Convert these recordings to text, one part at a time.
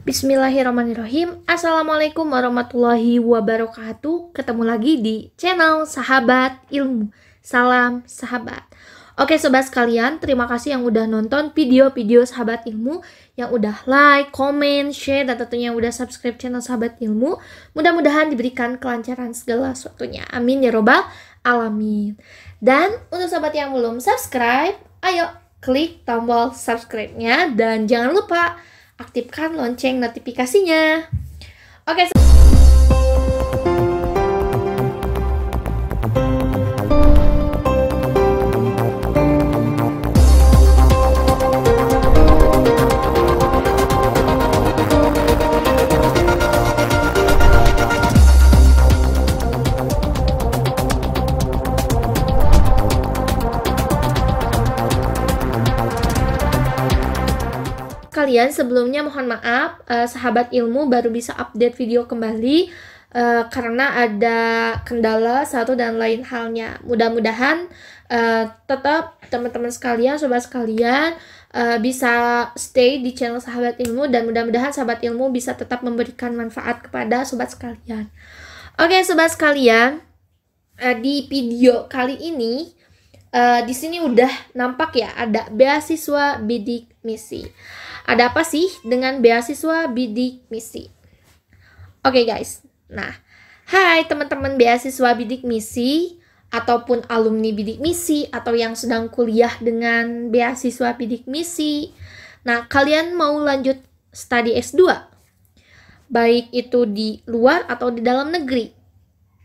Bismillahirrahmanirrahim. Assalamualaikum warahmatullahi wabarakatuh. Ketemu lagi di channel Sahabat Ilmu. Salam sahabat. Oke sobat sekalian, terima kasih yang udah nonton video-video Sahabat Ilmu, yang udah like, comment, share, dan tentunya yang udah subscribe channel Sahabat Ilmu. Mudah-mudahan diberikan kelancaran segala sesuatunya. Amin ya robbal alamin. Dan untuk sahabat yang belum subscribe, ayo klik tombol subscribe-nya dan jangan lupa aktifkan lonceng notifikasinya. Oke. Kalian sebelumnya mohon maaf, Sahabat Ilmu baru bisa update video kembali karena ada kendala satu dan lain halnya. Mudah-mudahan tetap teman-teman sekalian, sobat sekalian bisa stay di channel Sahabat Ilmu, dan mudah-mudahan Sahabat Ilmu bisa tetap memberikan manfaat kepada sobat sekalian. Oke sobat sekalian, di video kali ini di sini udah nampak ya, ada beasiswa bidik misi. Ada apa sih dengan beasiswa bidik misi? Oke guys, nah, hai teman-teman beasiswa bidik misi ataupun alumni bidik misi atau yang sedang kuliah dengan beasiswa bidik misi. Nah, kalian mau lanjut studi S2, baik itu di luar atau di dalam negeri.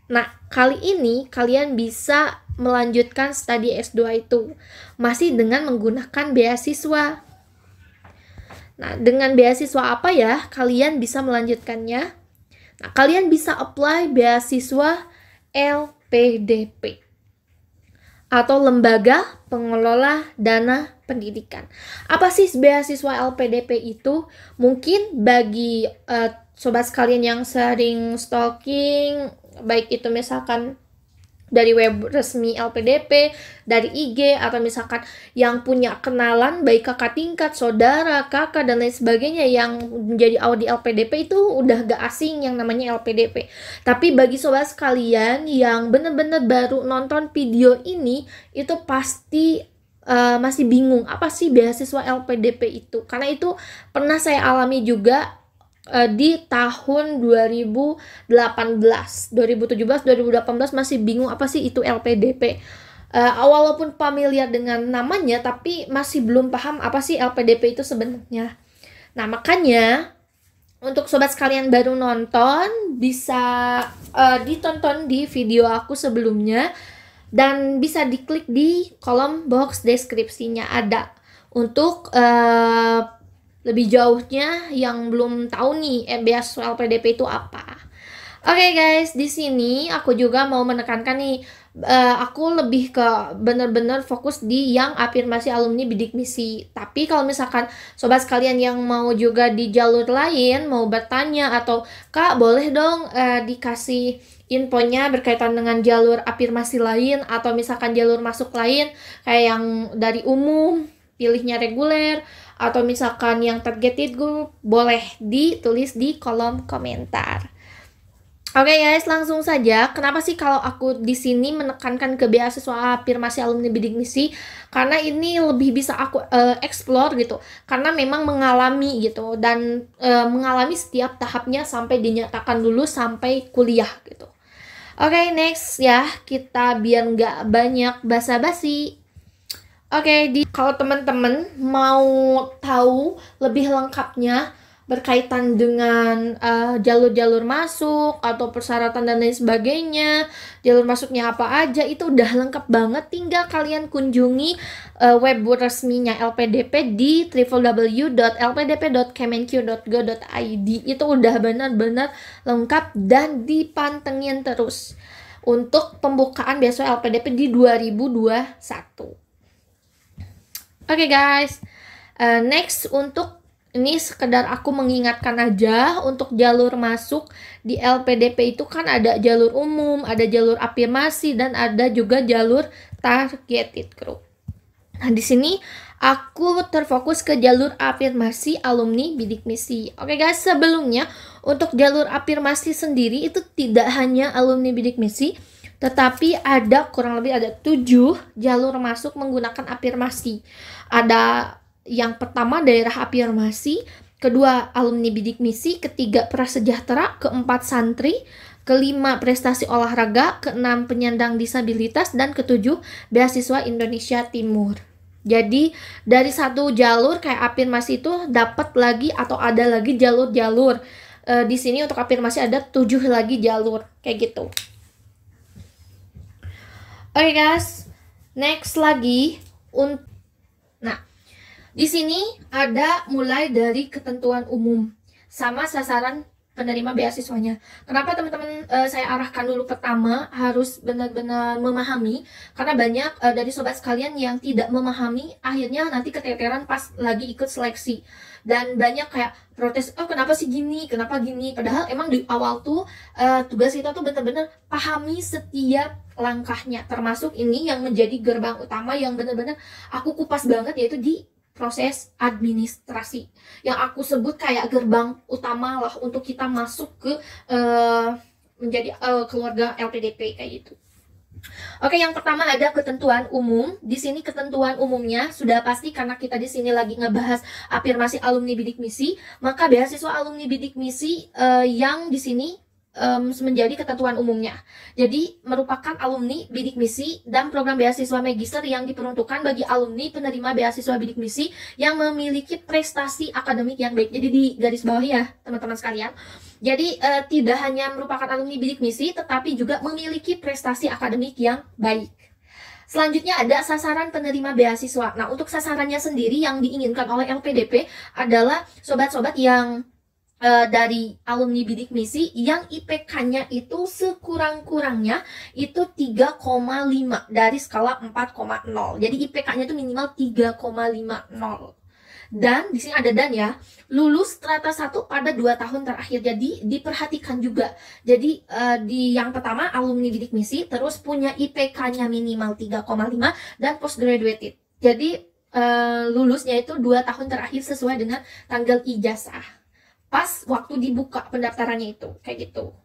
Nah, kali ini kalian bisa melanjutkan studi S2 itu masih dengan menggunakan beasiswa. Nah, dengan beasiswa apa ya kalian bisa melanjutkannya? Nah, kalian bisa apply beasiswa LPDP atau Lembaga Pengelola Dana Pendidikan. Apa sih beasiswa LPDP itu? Mungkin bagi sobat sekalian yang sering stalking, baik itu misalkan dari web resmi LPDP, dari IG, atau misalkan yang punya kenalan baik kakak tingkat, saudara, kakak, dan lain sebagainya yang menjadi audi LPDP, itu udah gak asing yang namanya LPDP. Tapi bagi sobat sekalian yang bener-bener baru nonton video ini, itu pasti masih bingung apa sih beasiswa LPDP itu, karena itu pernah saya alami juga di tahun 2018, 2017, 2018 masih bingung apa sih itu LPDP. Walaupun familiar dengan namanya, tapi masih belum paham apa sih LPDP itu sebenarnya. Nah, makanya untuk sobat sekalian baru nonton, bisa ditonton di video aku sebelumnya, dan bisa diklik di kolom box deskripsinya ada untuk lebih jauhnya yang belum tahu nih beasiswa LPDP itu apa. Oke guys, di sini aku juga mau menekankan nih, aku lebih ke bener-bener fokus di yang afirmasi alumni bidik misi. Tapi kalau misalkan sobat sekalian yang mau juga di jalur lain, mau bertanya atau Kak boleh dong dikasih infonya berkaitan dengan jalur afirmasi lain atau misalkan jalur masuk lain kayak yang dari umum pilihnya reguler atau misalkan yang targeted group, boleh ditulis di kolom komentar. Oke guys, langsung saja. Kenapa sih kalau aku di sini menekankan ke beasiswa afirmasi alumni bidik misi? Karena ini lebih bisa aku explore gitu. Karena memang mengalami gitu, dan mengalami setiap tahapnya sampai dinyatakan lulus sampai kuliah gitu. Oke, next ya, kita biar nggak banyak basa-basi. Oke, kalau teman-teman mau tahu lebih lengkapnya berkaitan dengan jalur-jalur masuk atau persyaratan dan lain sebagainya, jalur masuknya apa aja, itu udah lengkap banget. Tinggal kalian kunjungi web resminya LPDP di www.lpdp.kemenq.go.id. Itu udah benar-benar lengkap dan dipantengin terus untuk pembukaan beasiswa LPDP di 2021. Oke guys, next untuk ini sekedar aku mengingatkan aja, untuk jalur masuk di LPDP itu kan ada jalur umum, ada jalur afirmasi, dan ada juga jalur targeted group. Nah, di sini aku terfokus ke jalur afirmasi alumni bidik misi. Oke guys, sebelumnya untuk jalur afirmasi sendiri itu tidak hanya alumni bidik misi, tetapi ada kurang lebih ada 7 jalur masuk menggunakan afirmasi. Ada yang pertama daerah afirmasi, kedua alumni bidik misi, ketiga prasejahtera, keempat santri, kelima prestasi olahraga, keenam penyandang disabilitas, dan ketujuh beasiswa Indonesia Timur. Jadi dari satu jalur kayak afirmasi itu dapat lagi atau ada lagi jalur-jalur. Di sini untuk afirmasi ada 7 lagi jalur kayak gitu. Oke guys, next lagi nah, di sini ada mulai dari ketentuan umum sama sasaran penerima beasiswanya. Kenapa teman-teman saya arahkan dulu pertama harus benar-benar memahami, karena banyak dari sobat sekalian yang tidak memahami, akhirnya nanti keteteran pas lagi ikut seleksi. Dan banyak kayak protes, oh kenapa sih gini, kenapa gini, padahal emang di awal tuh tugas kita tuh benar-benar pahami setiap langkahnya, termasuk ini yang menjadi gerbang utama yang benar-benar aku kupas banget, yaitu di proses administrasi yang aku sebut kayak gerbang utama lah untuk kita masuk ke menjadi keluarga LPDP kayak gitu. Oke, yang pertama ada ketentuan umum. Di sini ketentuan umumnya sudah pasti karena kita di sini lagi ngebahas afirmasi alumni bidik misi, maka beasiswa alumni bidik misi yang di sini menjadi ketentuan umumnya. Jadi merupakan alumni bidik misi dan program beasiswa magister yang diperuntukkan bagi alumni penerima beasiswa bidik misi yang memiliki prestasi akademik yang baik. Jadi di garis bawah ya teman-teman sekalian. Jadi tidak hanya merupakan alumni bidik misi, tetapi juga memiliki prestasi akademik yang baik. Selanjutnya ada sasaran penerima beasiswa. Nah, untuk sasarannya sendiri yang diinginkan oleh LPDP adalah sobat-sobat yang dari alumni bidik misi yang IPK-nya itu sekurang-kurangnya itu 3,5 dari skala 4,0. Jadi IPK-nya itu minimal 3,50. Dan di sini ada dan ya, lulus strata 1 pada 2 tahun terakhir. Jadi diperhatikan juga. Jadi di yang pertama alumni bidik misi terus punya IPK-nya minimal 3,5 dan postgraduate. Jadi lulusnya itu 2 tahun terakhir sesuai dengan tanggal ijazah. Pas waktu dibuka pendaftarannya itu kayak gitu.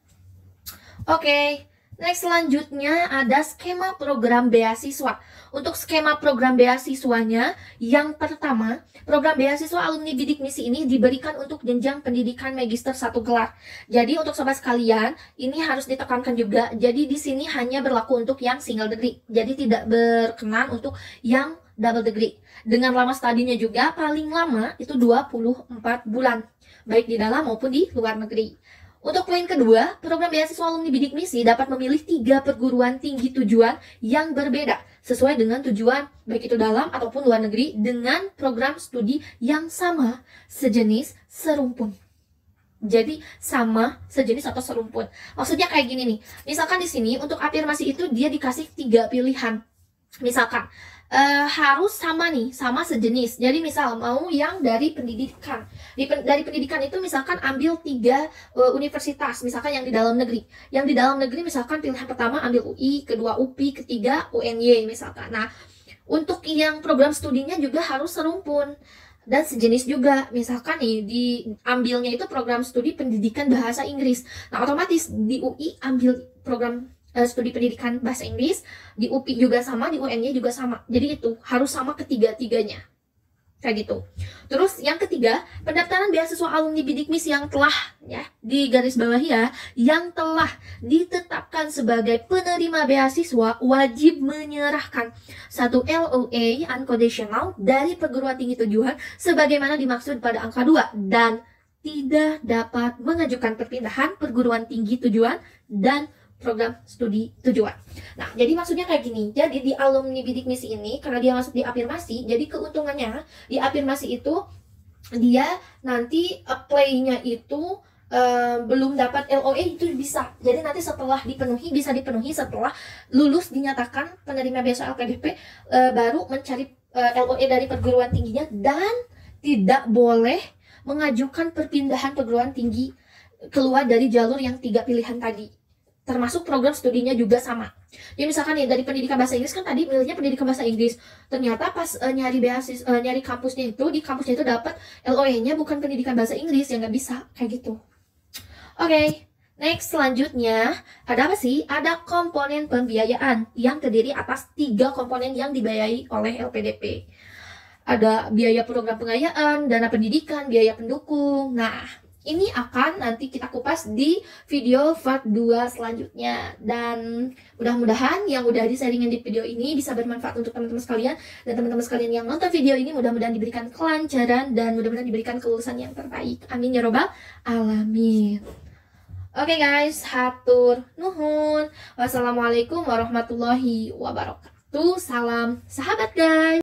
Oke, next selanjutnya ada skema program beasiswa. Untuk skema program beasiswanya, yang pertama, program beasiswa alumni bidik misi ini diberikan untuk jenjang pendidikan magister 1 gelar. Jadi untuk sobat sekalian, ini harus ditekankan juga. Jadi di sini hanya berlaku untuk yang single degree. Jadi tidak berkenan untuk yang double degree. Dengan lama studinya juga paling lama itu 24 bulan. Baik di dalam maupun di luar negeri. Untuk poin kedua, program beasiswa alumni bidik misi dapat memilih 3 perguruan tinggi tujuan yang berbeda sesuai dengan tujuan baik itu dalam ataupun luar negeri dengan program studi yang sama, sejenis, serumpun. Jadi sama, sejenis atau serumpun. Maksudnya kayak gini nih. Misalkan di sini untuk afirmasi itu dia dikasih 3 pilihan. Misalkan harus sama nih, sama sejenis. Jadi misal mau yang dari pendidikan. Dari pendidikan itu misalkan ambil 3 universitas, misalkan yang di dalam negeri. Yang di dalam negeri misalkan pilihan pertama ambil UI, kedua UPI, ketiga UNY misalkan. Nah, untuk yang program studinya juga harus serumpun dan sejenis juga. Misalkan nih diambilnya itu program studi pendidikan bahasa Inggris. Nah, otomatis di UI ambil program studi pendidikan bahasa Inggris, di UPI juga sama, di UNY juga sama. Jadi itu harus sama ketiga-tiganya. Kayak gitu. Terus yang ketiga, pendaftaran beasiswa alumni bidik misi yang telah ya di garis bawah ya, yang telah ditetapkan sebagai penerima beasiswa wajib menyerahkan 1 LOA unconditional dari perguruan tinggi tujuan sebagaimana dimaksud pada angka 2 dan tidak dapat mengajukan perpindahan perguruan tinggi tujuan dan program studi tujuan. Nah, jadi maksudnya kayak gini. Jadi di alumni bidik misi ini karena dia masuk di afirmasi, jadi keuntungannya di afirmasi itu dia nanti apply-nya itu belum dapat LOA itu bisa. Jadi nanti setelah dipenuhi, bisa dipenuhi setelah lulus dinyatakan penerima beasiswa LPDP baru mencari LOA dari perguruan tingginya dan tidak boleh mengajukan perpindahan perguruan tinggi keluar dari jalur yang 3 pilihan tadi. termasuk program studinya juga sama. Jadi misalkan ya dari pendidikan bahasa Inggris kan tadi milihnya pendidikan bahasa Inggris, ternyata pas nyari beasiswa, nyari kampusnya itu di kampusnya itu dapat LOE-nya bukan pendidikan bahasa Inggris, ya nggak bisa kayak gitu. Oke, next selanjutnya ada apa sih? Ada komponen pembiayaan yang terdiri atas 3 komponen yang dibiayai oleh LPDP. Ada biaya program pengayaan, dana pendidikan, biaya pendukung. Nah, ini akan nanti kita kupas di video part 2 selanjutnya. Dan mudah-mudahan yang udah di-sharingin di video ini bisa bermanfaat untuk teman-teman sekalian. Dan teman-teman sekalian yang nonton video ini mudah-mudahan diberikan kelancaran dan mudah-mudahan diberikan kelulusan yang terbaik. Amin ya robbal alamin. Oke guys, hatur nuhun. Wassalamualaikum warahmatullahi wabarakatuh. Salam sahabat guys.